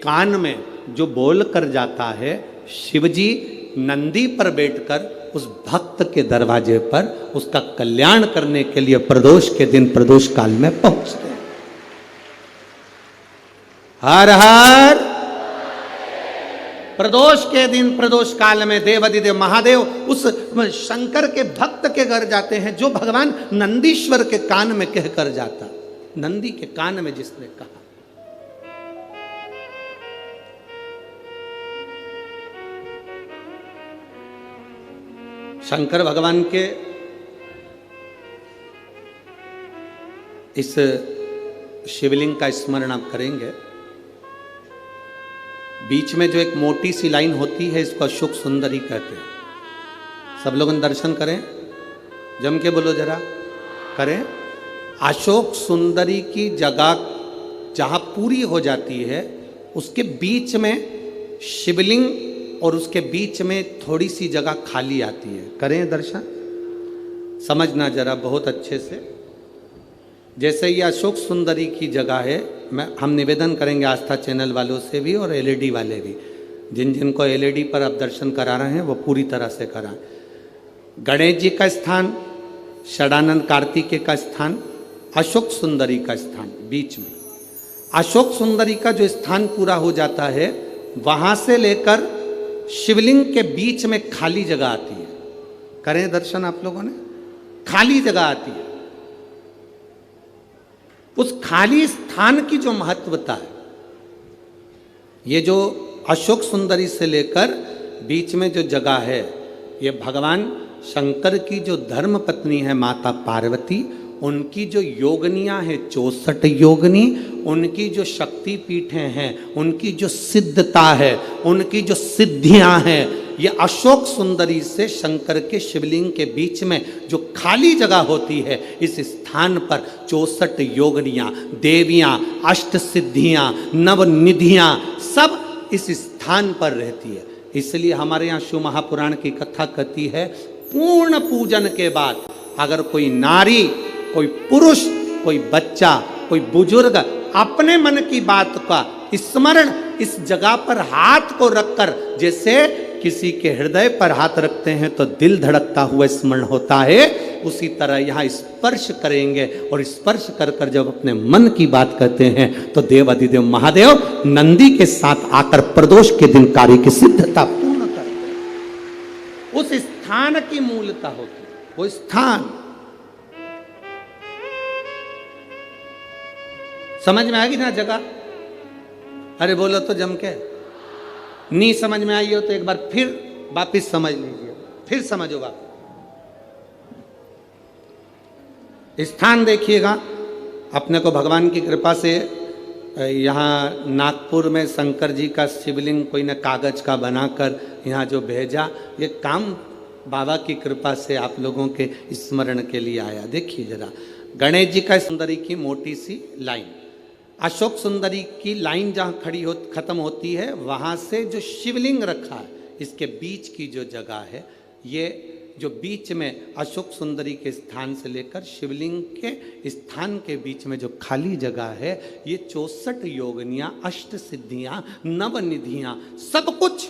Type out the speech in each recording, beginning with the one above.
कान में जो बोल कर जाता है, शिवजी नंदी पर बैठकर उस भक्त के दरवाजे पर उसका कल्याण करने के लिए प्रदोष के दिन प्रदोष काल में पहुंचते हैं। हर हर प्रदोष के दिन प्रदोष काल में देवाधिदेव महादेव उस शंकर के भक्त के घर जाते हैं, जो भगवान नंदीश्वर के कान में कहकर जाता, नंदी के कान में जिसने कहा। शंकर भगवान के इस शिवलिंग का स्मरण आप करेंगे। बीच में जो एक मोटी सी लाइन होती है, इसको अशोक सुंदरी कहते हैं। सब लोग दर्शन करें, जम के बोलो जरा, करें। अशोक सुंदरी की जगह जहां पूरी हो जाती है, उसके बीच में शिवलिंग और उसके बीच में थोड़ी सी जगह खाली आती है। करें दर्शन, समझना जरा बहुत अच्छे से। जैसे ये अशोक सुंदरी की जगह है, हम निवेदन करेंगे आस्था चैनल वालों से भी और एलईडी वाले भी, जिन जिनको एलईडी पर आप दर्शन करा रहे हैं वो पूरी तरह से कराएं। गणेश जी का स्थान, षडानंद कार्तिकेय का स्थान, अशोक सुंदरी का स्थान बीच में। अशोक सुंदरी का जो स्थान पूरा हो जाता है, वहां से लेकर शिवलिंग के बीच में खाली जगह आती है। करें दर्शन आप लोगों ने, खाली जगह आती है। उस खाली स्थान की जो महत्वता है, ये जो अशोक सुंदरी से लेकर बीच में जो जगह है, ये भगवान शंकर की जो धर्म पत्नी है माता पार्वती, उनकी जो योगनियां हैं 64 योगनी, उनकी जो शक्ति पीठें हैं, उनकी जो सिद्धता है, उनकी जो सिद्धियां हैं, ये अशोक सुंदरी से शंकर के शिवलिंग के बीच में जो खाली जगह होती है, इस स्थान पर 64 योगनियां, देवियां, अष्ट सिद्धियां, नवनिधियां सब इस स्थान पर रहती है। इसलिए हमारे यहाँ शिव महापुराण की कथा कहती है, पूर्ण पूजन के बाद अगर कोई नारी, कोई पुरुष, कोई बच्चा, कोई बुजुर्ग अपने मन की बात का स्मरण इस जगह पर हाथ को रखकर, जैसे किसी के हृदय पर हाथ रखते हैं तो दिल धड़कता हुआ स्मरण होता है, उसी तरह यहाँ स्पर्श करेंगे और स्पर्श कर कर जब अपने मन की बात कहते हैं तो देवाधिदेव महादेव नंदी के साथ आकर प्रदोष के दिन कार्य की सिद्धता पूर्ण करते हैं। उस स्थान की मूलता होती है, वो स्थान समझ में आएगी ना जगह? अरे बोलो तो जम के। नहीं समझ में आई हो तो एक बार फिर वापिस समझ लीजिए, फिर समझो वापिस। स्थान देखिएगा, अपने को भगवान की कृपा से यहाँ नागपुर में शंकर जी का शिवलिंग कोई ने कागज का बनाकर यहाँ जो भेजा, ये काम बाबा की कृपा से आप लोगों के स्मरण के लिए आया। देखिए जरा, गणेश जी का सुंदरी की मोटी सी लाइन, अशोक सुंदरी की लाइन जहाँ खत्म होती है, वहाँ से जो शिवलिंग रखा है, इसके बीच की जो जगह है, ये जो बीच में अशोक सुंदरी के स्थान से लेकर शिवलिंग के स्थान के बीच में जो खाली जगह है, ये 64 योगनियाँ, अष्ट सिद्धियाँ, नवनिधियाँ, सब कुछ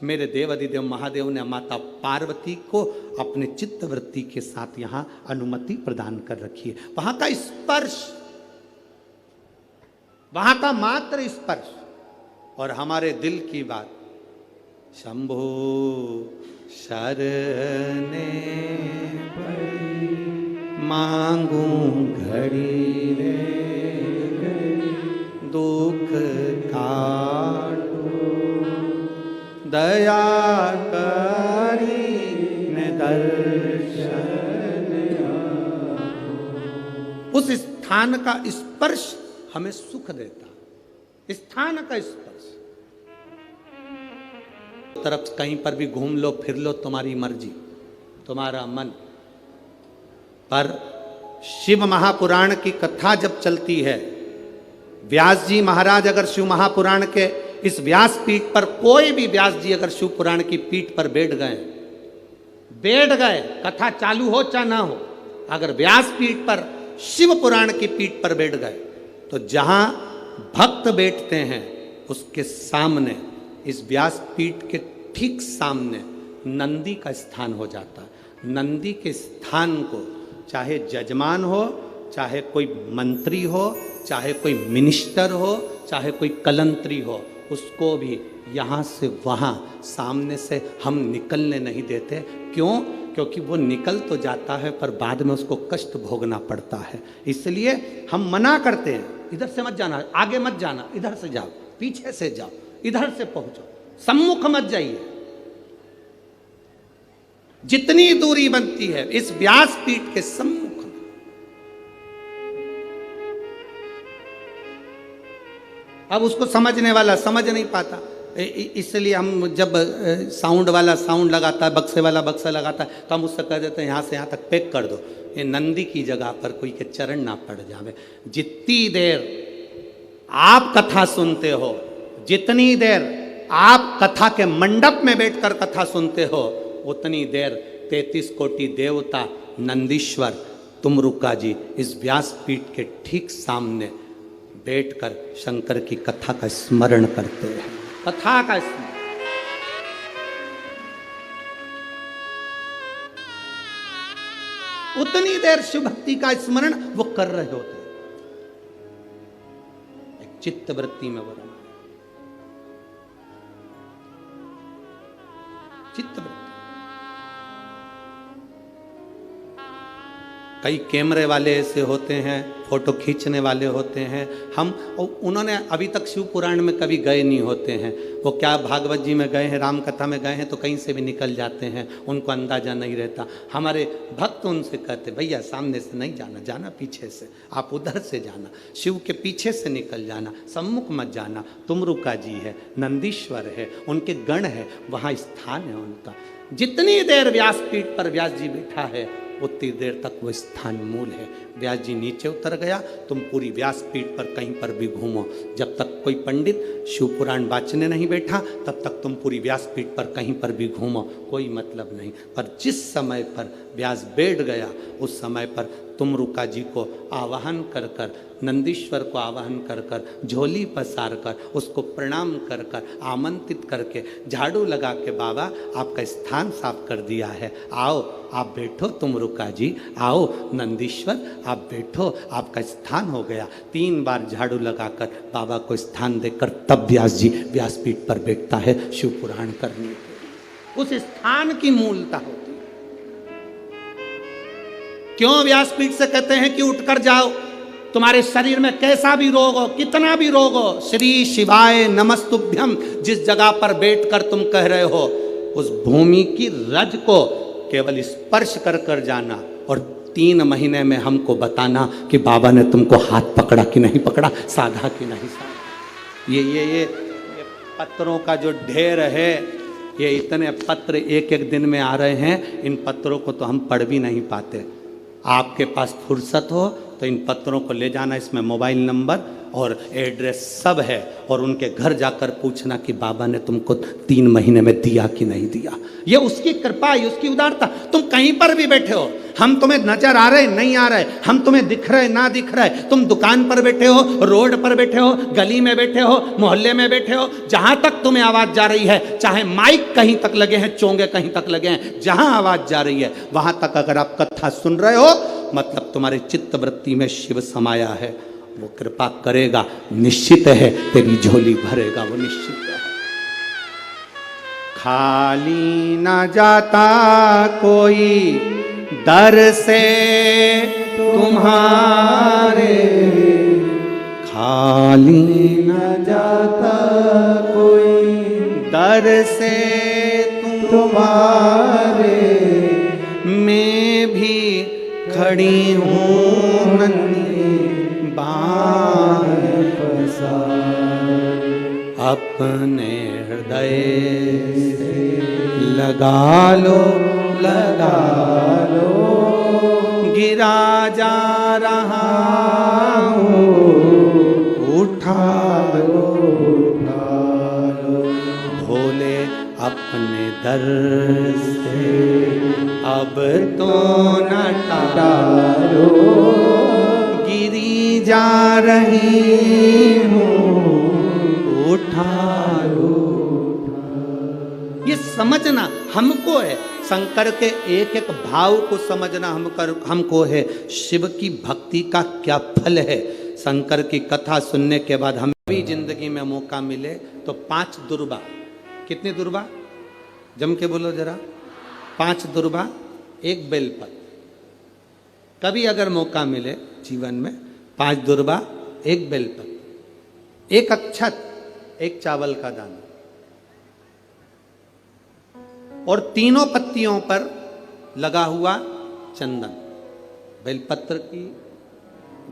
मेरे देवाधिदेव महादेव ने माता पार्वती को अपने चित्तवृत्ति के साथ यहाँ अनुमति प्रदान कर रखी है। वहाँ का स्पर्श, वहां का मात्र स्पर्श और हमारे दिल की बात, शंभो शरणे पड़ी मांगू घड़ी रे दुख काटो दया करी ने दर्शन। उस स्थान का स्पर्श हमें सुख देता, स्थान का स्पर्श। तरफ कहीं पर भी घूम लो, फिर लो, तुम्हारी मर्जी, तुम्हारा मन। पर शिव महापुराण की कथा जब चलती है, व्यास जी महाराज अगर शिव महापुराण के इस व्यास पीठ पर, कोई भी व्यास जी अगर शिव पुराण की पीठ पर बैठ गए, कथा चालू हो चाहे ना हो, अगर व्यास पीठ पर, शिव पुराण की पीठ पर बैठ गए, तो जहां भक्त बैठते हैं उसके सामने, इस व्यासपीठ के ठीक सामने नंदी का स्थान हो जाता है। नंदी के स्थान को चाहे जजमान हो, चाहे कोई मंत्री हो, चाहे कोई मिनिस्टर हो, चाहे कोई कलंत्री हो, उसको भी यहाँ से वहाँ सामने से हम निकलने नहीं देते। क्यों? क्योंकि वो निकल तो जाता है पर बाद में उसको कष्ट भोगना पड़ता है। इसलिए हम मना करते हैं, इधर से मत जाना, आगे मत जाना, इधर से जाओ, पीछे से जाओ, इधर से पहुंचो, सम्मुख मत जाइए। जितनी दूरी बनती है इस व्यासपीठ के सम्मुख में। अब उसको समझने वाला समझ नहीं पाता, इसलिए हम जब साउंड वाला साउंड लगाता है, बक्से वाला बक्सा लगाता है, तो हम उससे कह देते हैं यहाँ से यहाँ तक पैक कर दो, ये नंदी की जगह पर कोई के चरण ना पड़ जावे। जितनी देर आप कथा सुनते हो, जितनी देर आप कथा के मंडप में बैठकर कथा सुनते हो, उतनी देर 33 कोटि देवता नंदीश्वर तुमरुका जी इस व्यासपीठ के ठीक सामने बैठकर शंकर की कथा का स्मरण करते हैं। कथा का स्मरण, उतनी देर शिव भक्ति का स्मरण वो कर रहे होते हैं। एक चित्त वृत्ति में वो चित्त वृत्ति। कई कैमरे वाले ऐसे होते हैं, फोटो खींचने वाले होते हैं, हम उन्होंने अभी तक शिव पुराण में कभी गए नहीं होते हैं। वो क्या भागवत जी में गए हैं, राम कथा में गए हैं, तो कहीं से भी निकल जाते हैं, उनको अंदाजा नहीं रहता। हमारे भक्त उनसे कहते, भैया सामने से नहीं जाना, जाना पीछे से, आप उधर से जाना, शिव के पीछे से निकल जाना, सम्मुख मत जाना। तुमरुका जी है, नंदीश्वर है, उनके गण है, वहाँ स्थान है उनका। जितनी देर व्यासपीठ पर व्यास जी बैठा है उतनी देर तक वो स्थान मूल है। व्यास जी नीचे उतर गया, तुम पूरी व्यासपीठ पर कहीं पर भी घूमो, जब तक कोई पंडित शिव पुराण वाचने नहीं बैठा तब तक तुम पूरी व्यासपीठ पर कहीं पर भी घूमो, कोई मतलब नहीं। पर जिस समय पर व्यास बैठ गया उस समय पर तुमरुका जी को आवाहन कर कर, नंदीश्वर को आवाहन कर कर, झोली पसार कर, उसको प्रणाम कर कर, आमंत्रित करके, झाड़ू लगा के, बाबा आपका स्थान साफ कर दिया है, आओ आप बैठो तुमरुका जी, आओ नंदीश्वर आप बैठो, आपका स्थान हो गया। 3 बार झाड़ू लगाकर बाबा को स्थान देकर तब व्यास जी व्यासपीठ पर बैठता है शिव पुराण करने के। उस स्थान की मूलता होती है। क्यों व्यासपीठ से कहते हैं कि उठकर जाओ, तुम्हारे शरीर में कैसा भी रोग हो, कितना भी रोग हो, श्री शिवाय नमस्तुभ्यम जिस जगह पर बैठकर तुम कह रहे हो, उस भूमि की रज को केवल स्पर्श कर कर जाना और 3 महीने में हमको बताना कि बाबा ने तुमको हाथ पकड़ा कि नहीं पकड़ा, साधा कि नहीं साधा। ये पत्रों का जो ढेर है, ये इतने पत्र एक एक दिन में आ रहे हैं, इन पत्रों को तो हम पढ़ भी नहीं पाते। आपके पास फुर्सत हो तो इन पत्रों को ले जाना, इसमें मोबाइल नंबर और एड्रेस सब है, और उनके घर जाकर पूछना कि बाबा ने तुमको 3 महीने में दिया कि नहीं दिया। ये उसकी कृपा, ये उसकी उदारता। तुम कहीं पर भी बैठे हो, हम तुम्हें नजर आ रहे नहीं आ रहे, हम तुम्हें दिख रहे ना दिख रहे, तुम दुकान पर बैठे हो, रोड पर बैठे हो, गली में बैठे हो, मोहल्ले में बैठे हो, जहां तक तुम्हें आवाज जा रही है, चाहे माइक कहीं तक लगे हैं, चोंगे कहीं तक लगे हैं, जहां आवाज जा रही है वहां तक अगर आप कथा सुन रहे हो, मतलब तुम्हारे चित्त वृत्ति में शिव समाया है। वो कृपा करेगा, निश्चित है, तेरी झोली भरेगा, वो निश्चित है। खाली ना जाता कोई दर से तुम्हारे, खाली न जाता कोई दर से तुम्हारे, मैं भी खड़ी हूँ नन्ही बाह पसार, अपने हृदय से लगा लो, लगा लो, गिरा जा रहा हूँ, उठा लो, उठा लो, भोले अपने दर से अब तो न टालो, गिरी जा रही हूँ, रूठा ये समझना हमको है। शंकर के एक एक भाव को समझना हमको है। शिव की भक्ति का क्या फल है। शंकर की कथा सुनने के बाद हमें भी जिंदगी में मौका मिले तो 5 दुर्बा, कितनी दुर्बा जम के बोलो जरा, 5 दुर्बा 1 बेलपत्र। कभी अगर मौका मिले जीवन में 5 दुर्बा 1 बेलपत्र, 1 अक्षत, 1 चावल का दाना और तीनों पत्तियों पर लगा हुआ चंदन। बेलपत्र की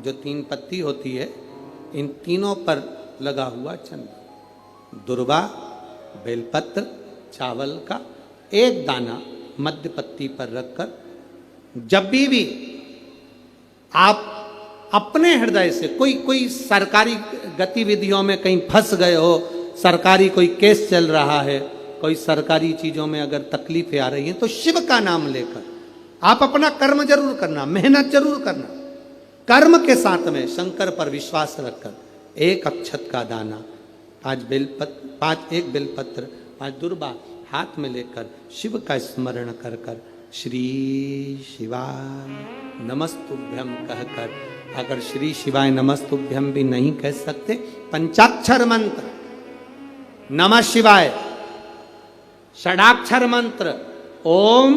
जो 3 पत्ती होती है, इन तीनों पर लगा हुआ चंदन, दुर्बा, बेलपत्र, चावल का 1 दाना मध्य पत्ती पर रखकर जब भी आप अपने हृदय से कोई सरकारी गतिविधियों में कहीं फंस गए हो, सरकारी कोई केस चल रहा है, कोई सरकारी चीजों में अगर तकलीफें आ रही हैं, तो शिव का नाम लेकर आप अपना कर्म जरूर करना, मेहनत जरूर करना। कर्म के साथ में शंकर पर विश्वास रखकर 1 अक्षत का दाना, 1 बेलपत्र, 5 दुर्बा हाथ में लेकर शिव का स्मरण कर कर श्री शिवाय नमस्तुभ्यम कहकर, अगर श्री शिवाय नमस्तुभ्यम भी नहीं कह सकते, पंचाक्षर मंत्र नमः शिवाय, षडाक्षर मंत्र ओम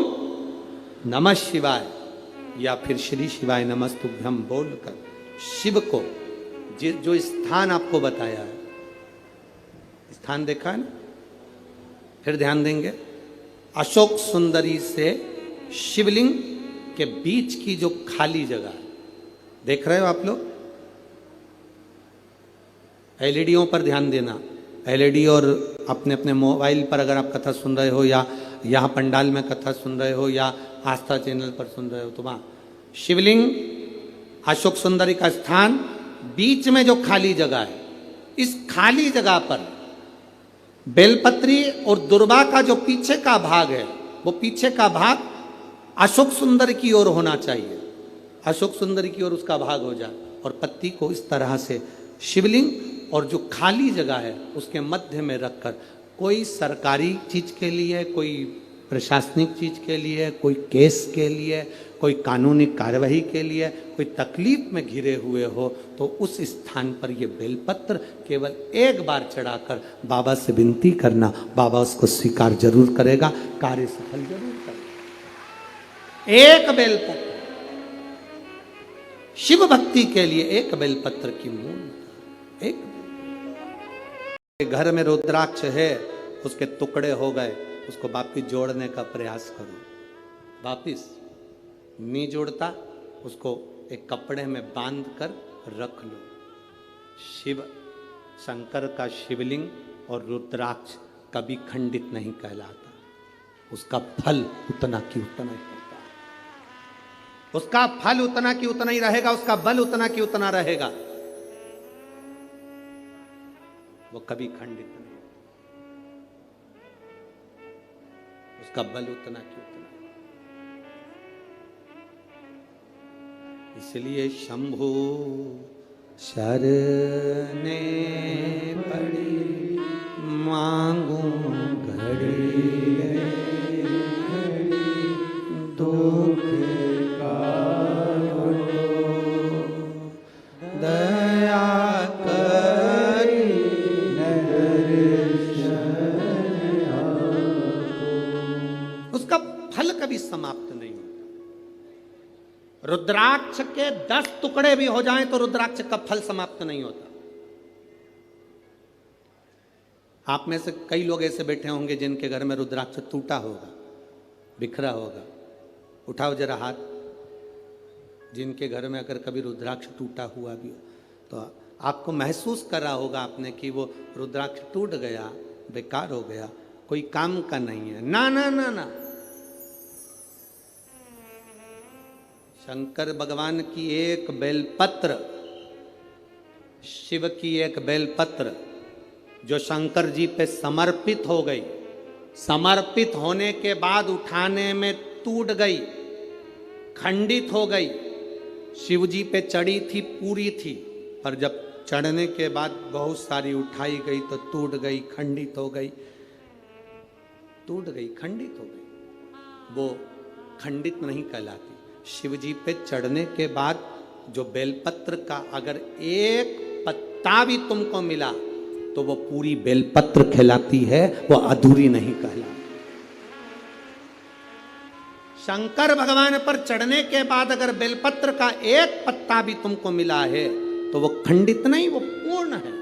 नमः शिवाय, या फिर श्री शिवाय नमस्तुभ्यम बोलकर शिव को जो स्थान आपको बताया है, स्थान देखा है ना, फिर ध्यान देंगे। अशोक सुंदरी से शिवलिंग के बीच की जो खाली जगह है, देख रहे हो आप लोग, एलईडीओं पर ध्यान देना। एलईडी और अपने अपने मोबाइल पर अगर आप कथा सुन रहे हो, या यहाँ पंडाल में कथा सुन रहे हो, या आस्था चैनल पर सुन रहे हो, तो वहाँ शिवलिंग, अशोक सुंदरी का स्थान, बीच में जो खाली जगह है, इस खाली जगह पर बेलपत्री और दुर्बा का जो पीछे का भाग है, वो पीछे का भाग अशोक सुंदर की ओर होना चाहिए। अशोक सुंदर की ओर उसका भाग हो जाए और पत्ती को इस तरह से शिवलिंग और जो खाली जगह है उसके मध्य में रखकर, कोई सरकारी चीज के लिए, कोई प्रशासनिक चीज के लिए, कोई केस के लिए, कोई कानूनी कार्यवाही के लिए, कोई तकलीफ में घिरे हुए हो, तो उस स्थान पर ये बेलपत्र केवल 1 बार चढ़ाकर बाबा से विनती करना, बाबा उसको स्वीकार जरूर करेगा, कार्य सफल जरूर करेगा। 1 बेलपत्र शिव भक्ति के लिए, 1 बेलपत्र की मूल। एक घर में रुद्राक्ष है, उसके टुकड़े हो गए, उसको वापिस जोड़ने का प्रयास करो। वापिस नहीं जोड़ता, उसको एक कपड़े में बांध कर रख लो। शिव शंकर का शिवलिंग और रुद्राक्ष कभी खंडित नहीं कहलाता, उसका फल उतना की उतना ही होता है। उसका फल उतना की उतना ही रहेगा, उसका बल उतना की उतना रहेगा, वो कभी खंडित नहीं, उसका बल उतना की उतना। इसलिए शंभु शरणे पड़ी मांगू घड़ी दुख का दया करी उसका फल कभी समाप्त नहीं होता। रुद्राक्ष के 10 टुकड़े भी हो जाएं तो रुद्राक्ष का फल समाप्त नहीं होता। आप में से कई लोग ऐसे बैठे होंगे जिनके घर में रुद्राक्ष टूटा होगा, बिखरा होगा। उठाओ जरा हाथ, जिनके घर में अगर कभी रुद्राक्ष टूटा हुआ भी हो, तो आपको महसूस कर रहा होगा आपने कि वो रुद्राक्ष टूट गया, बेकार हो गया, कोई काम का नहीं है। ना ना ना ना, शंकर भगवान की 1 बेलपत्र, शिव की 1 बेलपत्र जो शंकर जी पे समर्पित हो गई, समर्पित होने के बाद उठाने में टूट गई, खंडित हो गई। शिव जी पे चढ़ी थी, पूरी थी, पर जब चढ़ने के बाद बहुत सारी उठाई गई तो टूट गई, खंडित हो गई, टूट गई, खंडित हो गई, वो खंडित नहीं कहलाती। शिव जी पे चढ़ने के बाद जो बेलपत्र का अगर एक पत्ता भी तुमको मिला तो वो पूरी बेलपत्र कहलाती है, वो अधूरी नहीं कहलाती। शंकर भगवान पर चढ़ने के बाद अगर बेलपत्र का एक पत्ता भी तुमको मिला है तो वो खंडित नहीं, वो पूर्ण है।